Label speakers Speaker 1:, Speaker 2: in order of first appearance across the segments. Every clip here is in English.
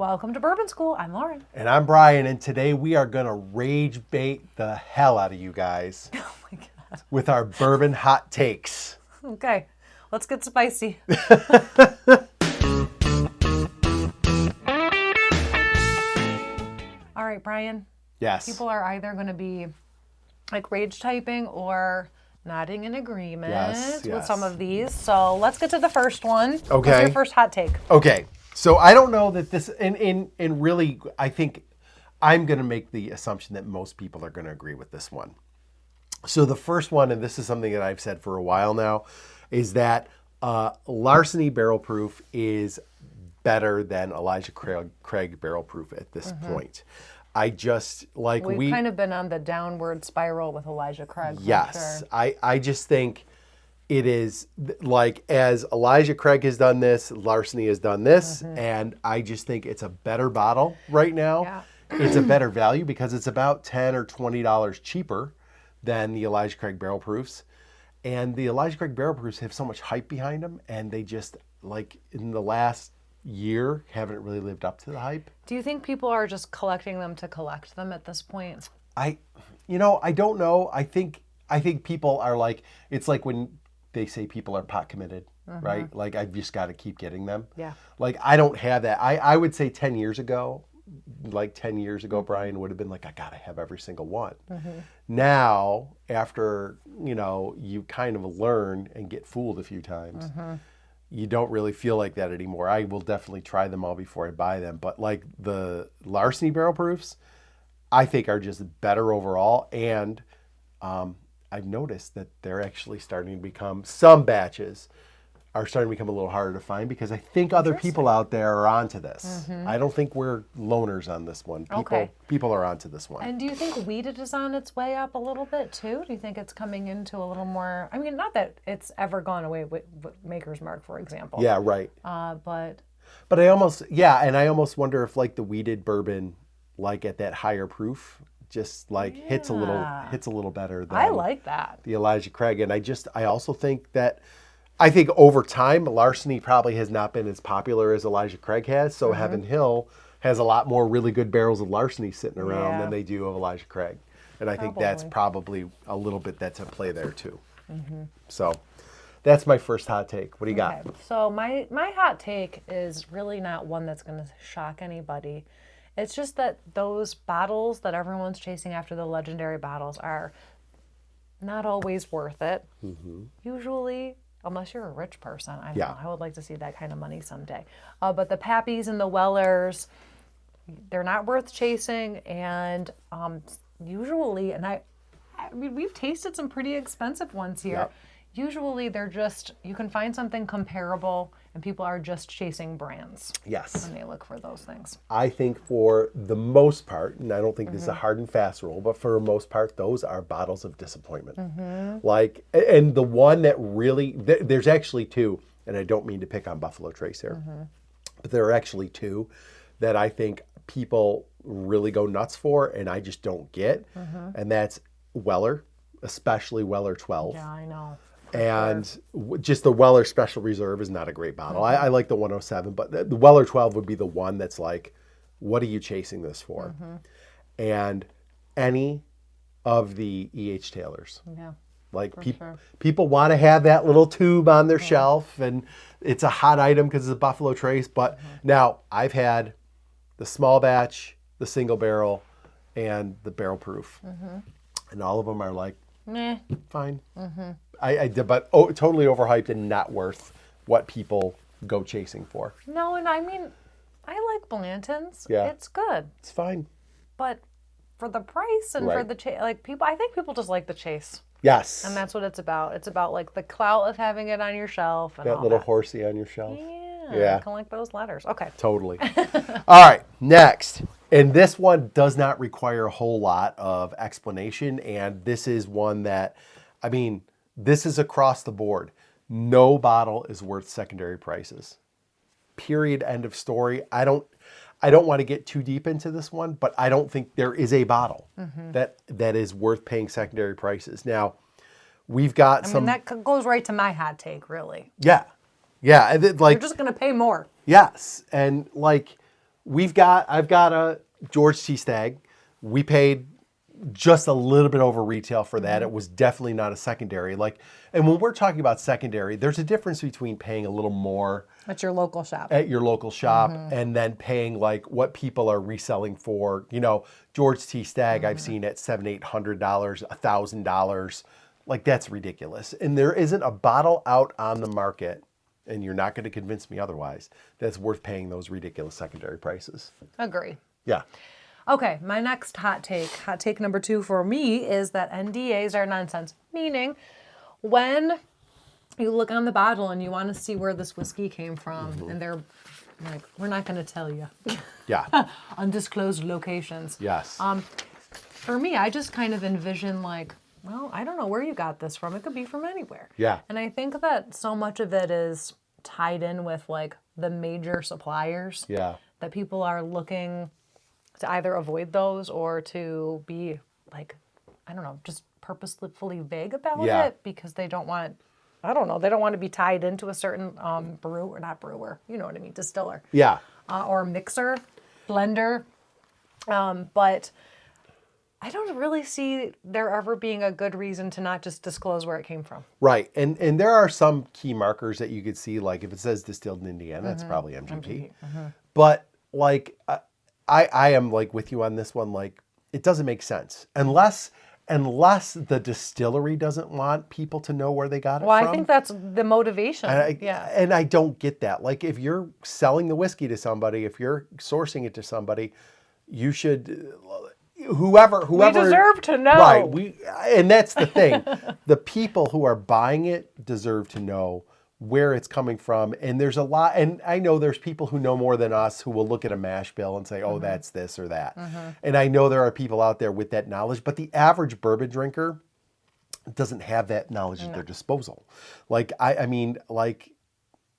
Speaker 1: Welcome to Bourbon School. I'm Lauren.
Speaker 2: And I'm Brian, and today we are going to rage bait the hell out of you guys
Speaker 1: Oh my God.
Speaker 2: with our Bourbon Hot Takes.
Speaker 1: Okay, let's get spicy. All right, Brian.
Speaker 2: Yes.
Speaker 1: People are either going to be like rage typing or nodding in agreement with some of these. So let's get to the first one.
Speaker 2: Okay.
Speaker 1: What's your first hot take?
Speaker 2: Okay. So I don't know that this, and really, I think I'm going to make the assumption that most people are going to agree with this one. So the first one, and this is something that I've said for a while now, is that Larceny Barrel Proof is better than Elijah Craig Barrel Proof at this point. I just like
Speaker 1: We've kind of been on the downward spiral with Elijah Craig.
Speaker 2: Yes,
Speaker 1: sure.
Speaker 2: I just think it is like as Elijah Craig has done this, Larceny has done this, and I just think it's a better bottle right now.
Speaker 1: Yeah.
Speaker 2: It's a better value because it's about $10 or $20 cheaper than the Elijah Craig Barrel Proofs. And the Elijah Craig Barrel Proofs have so much hype behind them, and they just, like, in the last year, haven't really lived up to the hype.
Speaker 1: Do you think people are just collecting them to collect them at this point?
Speaker 2: I don't know. I think people are like, it's like when they say people are pot committed, right? Like, I've just got to keep getting them.
Speaker 1: Yeah.
Speaker 2: Like, I don't have that. I would say 10 years ago, Brian would have been like, I got to have every single one. Now, after, you kind of learn and get fooled a few times, you don't really feel like that anymore. I will definitely try them all before I buy them. But like the Larceny Barrel Proofs, I think are just better overall. And I've noticed that they're actually starting to become, some batches are starting to become a little harder to find because I think other people out there are onto this. I don't think we're loners on this one. People are onto this one.
Speaker 1: And do you think weeded is on its way up a little bit too? Do you think it's coming into a little more, I mean, not that it's ever gone away with Maker's Mark, for example.
Speaker 2: Yeah, right.
Speaker 1: But
Speaker 2: I almost wonder if like the weeded bourbon, like at that higher proof, just like hits a little better than
Speaker 1: I like that.
Speaker 2: The Elijah Craig. And I also think that over time, Larceny probably has not been as popular as Elijah Craig has. So Heaven Hill has a lot more really good barrels of Larceny sitting around than they do of Elijah Craig. And I think that's probably a little bit that's at play there too. So that's my first hot take. What do you got?
Speaker 1: So my hot take is really not one that's going to shock anybody. It's just that those bottles that everyone's chasing after, the legendary bottles, are not always worth it. Usually, unless you're a rich person. I don't know. I would like to see that kind of money someday. But the Pappies and the Wellers, they're not worth chasing. And usually, and I mean, we've tasted some pretty expensive ones here.
Speaker 2: Yep.
Speaker 1: Usually they're just, you can find something comparable and people are just chasing brands.
Speaker 2: Yes.
Speaker 1: When they look for those things.
Speaker 2: I think for the most part, and I don't think this is a hard and fast rule, but for the most part, those are bottles of disappointment. Like, and the one that really, there's actually two, and I don't mean to pick on Buffalo Trace here, but there are actually two that I think people really go nuts for and I just don't get. And that's Weller, especially Weller 12.
Speaker 1: Yeah, I know.
Speaker 2: And just the Weller Special Reserve is not a great bottle. I like the 107, but the Weller 12 would be the one that's like, what are you chasing this for? And any of the E.H. Taylors.
Speaker 1: Yeah.
Speaker 2: Like people want to have that little tube on their shelf, and it's a hot item because it's a Buffalo Trace. But now I've had the small batch, the single barrel, and the barrel proof. And all of them are like,
Speaker 1: Meh.
Speaker 2: Fine. I did, but totally overhyped and not worth what people go chasing for.
Speaker 1: No, and I mean, I like Blanton's.
Speaker 2: Yeah.
Speaker 1: It's good.
Speaker 2: It's fine.
Speaker 1: But for the price and for the chase, like I think people just like the chase.
Speaker 2: Yes.
Speaker 1: And that's what it's about. It's about like the clout of having it on your shelf and
Speaker 2: that
Speaker 1: all
Speaker 2: little
Speaker 1: that.
Speaker 2: horsey on your shelf.
Speaker 1: Yeah. Collect those letters. Okay.
Speaker 2: Totally. All right, next. And this one does not require a whole lot of explanation. And this is one that, I mean, this is across the board. No bottle is worth secondary prices. Period. End of story. I don't want to get too deep into this one, but I don't think there is a bottle that is worth paying secondary prices. Now, we've got some.
Speaker 1: I mean, that goes right to my hot take, really.
Speaker 2: Yeah. Yeah.
Speaker 1: You're just going to pay more.
Speaker 2: Yes. And like, I've got a George T. Stagg. We paid just a little bit over retail for that. It was definitely not a secondary. And when we're talking about secondary, there's a difference between paying a little more
Speaker 1: at your local shop
Speaker 2: and then paying like what people are reselling for. George T. Stagg I've seen at $700-800, $1,000. Like, that's ridiculous. And there isn't a bottle out on the market, and you're not going to convince me otherwise, that's worth paying those ridiculous secondary prices.
Speaker 1: Agree.
Speaker 2: Yeah.
Speaker 1: Okay, my next hot take number 2 for me is that NDAs are nonsense. Meaning, when you look on the bottle and you want to see where this whiskey came from, and they're like, we're not going to tell you.
Speaker 2: Yeah.
Speaker 1: Undisclosed locations.
Speaker 2: Yes.
Speaker 1: For me, I just kind of envision like, well, I don't know where you got this from. It could be from anywhere.
Speaker 2: Yeah.
Speaker 1: And I think that so much of it is tied in with like the major suppliers.
Speaker 2: Yeah.
Speaker 1: That people are looking to either avoid those or to be like, I don't know, just purposefully vague about it because they don't want, I don't know, they don't want to be tied into a certain you know what I mean, distiller.
Speaker 2: Yeah.
Speaker 1: Or mixer, blender. But I don't really see there ever being a good reason to not just disclose where it came from.
Speaker 2: Right. And there are some key markers that you could see, like if it says distilled in Indiana, that's probably MGP. But like, I am like with you on this one. Like, it doesn't make sense unless the distillery doesn't want people to know where they got it from.
Speaker 1: Well, I think that's the motivation.
Speaker 2: And I don't get that. Like, if you're selling the whiskey to somebody, if you're sourcing it to somebody, you should, whoever
Speaker 1: we deserve to know.
Speaker 2: Right. And that's the thing. The people who are buying it deserve to know where it's coming from. And there's a lot, and I know there's people who know more than us who will look at a mash bill and say, oh, that's this or that. And I know there are people out there with that knowledge, but the average bourbon drinker doesn't have that knowledge at their disposal. Like, I mean, like,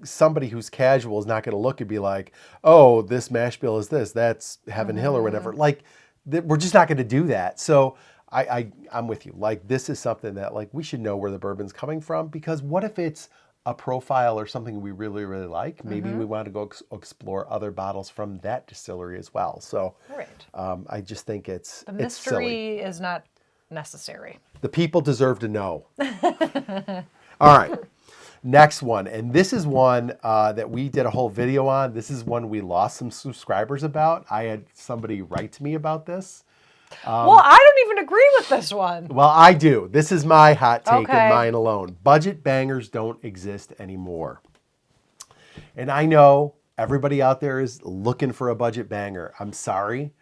Speaker 2: somebody who's casual is not going to look and be like, oh, this mash bill is this, that's Heaven Hill or whatever. Like, we're just not going to do that. So I'm with you. Like, this is something that, like, we should know where the bourbon's coming from, because what if it's a profile or something we really, really like? Maybe we want to go explore other bottles from that distillery as well. So I just think the
Speaker 1: mystery is not necessary.
Speaker 2: The people deserve to know. All right. Next one. And this is one that we did a whole video on. This is one we lost some subscribers about. I had somebody write to me about this.
Speaker 1: Well, I don't even agree with this one.
Speaker 2: Well, I do. This is my hot take and mine alone. Budget bangers don't exist anymore. And I know everybody out there is looking for a budget banger. I'm sorry,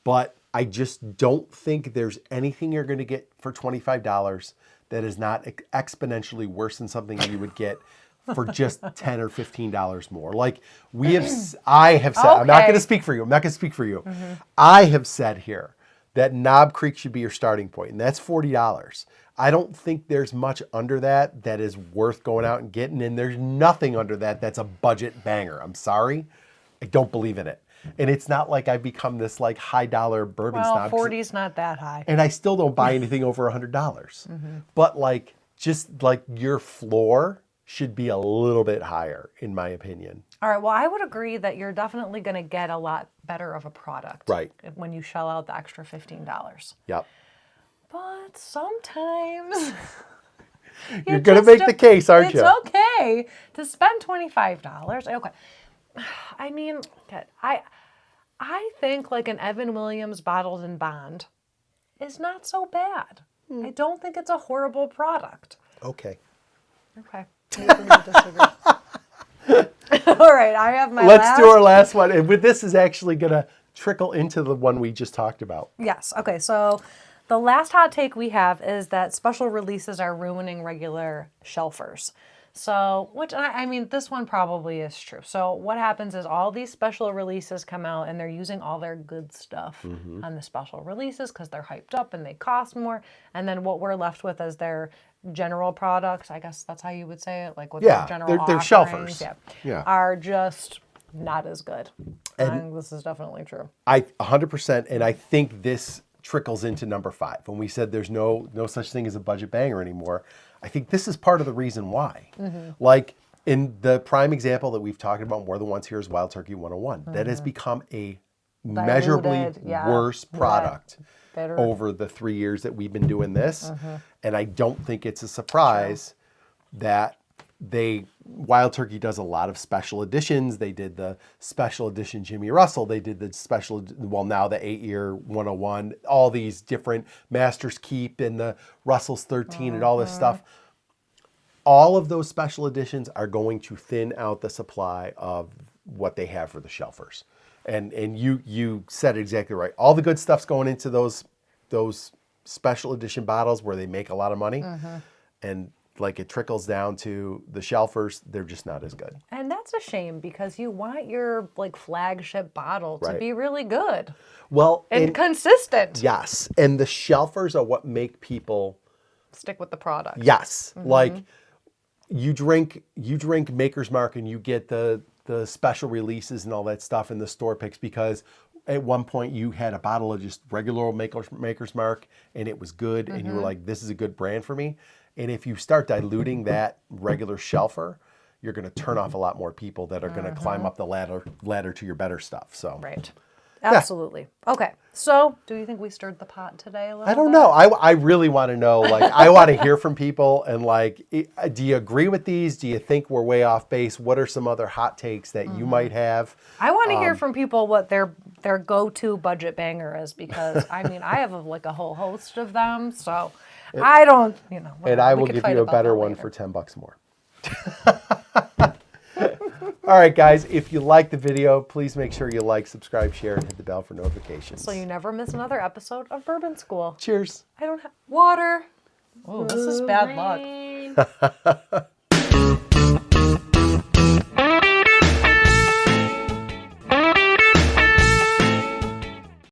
Speaker 2: but I just don't think there's anything you're going to get for $25 that is not exponentially worse than something you would get for just $10 or $15 more. Like, I have said, I'm not going to speak for you. I have said here that Knob Creek should be your starting point, and that's $40. I don't think there's much under that that is worth going out and getting, and there's nothing under that that's a budget banger. I'm sorry. I don't believe in it. And it's not like I've become this like high dollar bourbon snob.
Speaker 1: 40's not that high.
Speaker 2: And I still don't buy anything over $100. But like, just like, your floor should be a little bit higher, in my opinion.
Speaker 1: All right. Well, I would agree that you're definitely going to get a lot better of a product.
Speaker 2: Right.
Speaker 1: When you shell out the extra $15.
Speaker 2: Yep.
Speaker 1: But sometimes
Speaker 2: you're going to make the case, aren't you?
Speaker 1: It's okay to spend $25. Okay. I mean, I think like an Evan Williams bottled in bond is not so bad. I don't think it's a horrible product.
Speaker 2: Okay.
Speaker 1: Okay. All right, I have my
Speaker 2: Let's do our last one. And with this is actually going to trickle into the one we just talked about.
Speaker 1: Yes. Okay, so the last hot take we have is that special releases are ruining regular shelfers. So, which, I mean, this one probably is true. So what happens is all these special releases come out and they're using all their good stuff on the special releases because they're hyped up and they cost more. And then what we're left with is their general products, I guess that's how you would say it, like with their general
Speaker 2: they're
Speaker 1: offerings,
Speaker 2: shelfers.
Speaker 1: Are just not as good. And I think this is definitely true.
Speaker 2: 100%, and I think this trickles into number 5. When we said there's no such thing as a budget banger anymore, I think this is part of the reason why. Like, In the prime example that we've talked about more than once here is Wild Turkey 101. That has become a measurably
Speaker 1: Diluted, yeah.
Speaker 2: worse product
Speaker 1: Bitter.
Speaker 2: over the 3 years that we've been doing this. And I don't think it's a surprise that Wild Turkey does a lot of special editions. They did the special edition Jimmy Russell. They did the special, well, now the 8-year 101, all these different Master's Keep and the Russell's 13 and all this stuff. All of those special editions are going to thin out the supply of what they have for the shelfers. And you said it exactly right. All the good stuff's going into those special edition bottles where they make a lot of money. And like it trickles down to the shelfers, they're just not as good.
Speaker 1: And that's a shame because you want your like flagship bottle to
Speaker 2: Right.
Speaker 1: be really good
Speaker 2: Well,
Speaker 1: and consistent.
Speaker 2: yes. And the shelfers are what make people
Speaker 1: Stick with the product.
Speaker 2: yes. Like you drink Maker's Mark and you get the special releases and all that stuff in the store picks because at one point you had a bottle of just regular old Maker's Mark and it was good and you were like, this is a good brand for me. And if you start diluting that regular shelfer, you're going to turn off a lot more people that are going to climb up the ladder to your better stuff. So
Speaker 1: Right. Absolutely. Okay. So, do you think we stirred the pot today a little
Speaker 2: I don't
Speaker 1: bit?
Speaker 2: know. I really want to know. Like, I want to hear from people. And like, do you agree with these? Do you think we're way off base? What are some other hot takes that you might have?
Speaker 1: I want to hear from people what their go-to budget banger is because I mean I have like a whole host of them, so I don't,
Speaker 2: And
Speaker 1: whatever.
Speaker 2: I
Speaker 1: We
Speaker 2: will
Speaker 1: could
Speaker 2: give
Speaker 1: fight
Speaker 2: you a
Speaker 1: about
Speaker 2: better
Speaker 1: that
Speaker 2: one
Speaker 1: later.
Speaker 2: for $10 more. All right, guys. If you like the video, please make sure you like, subscribe, share, and hit the bell for notifications.
Speaker 1: So you never miss another episode of Bourbon School.
Speaker 2: Cheers.
Speaker 1: I don't have water. Oh, this is bad luck.
Speaker 3: Lame.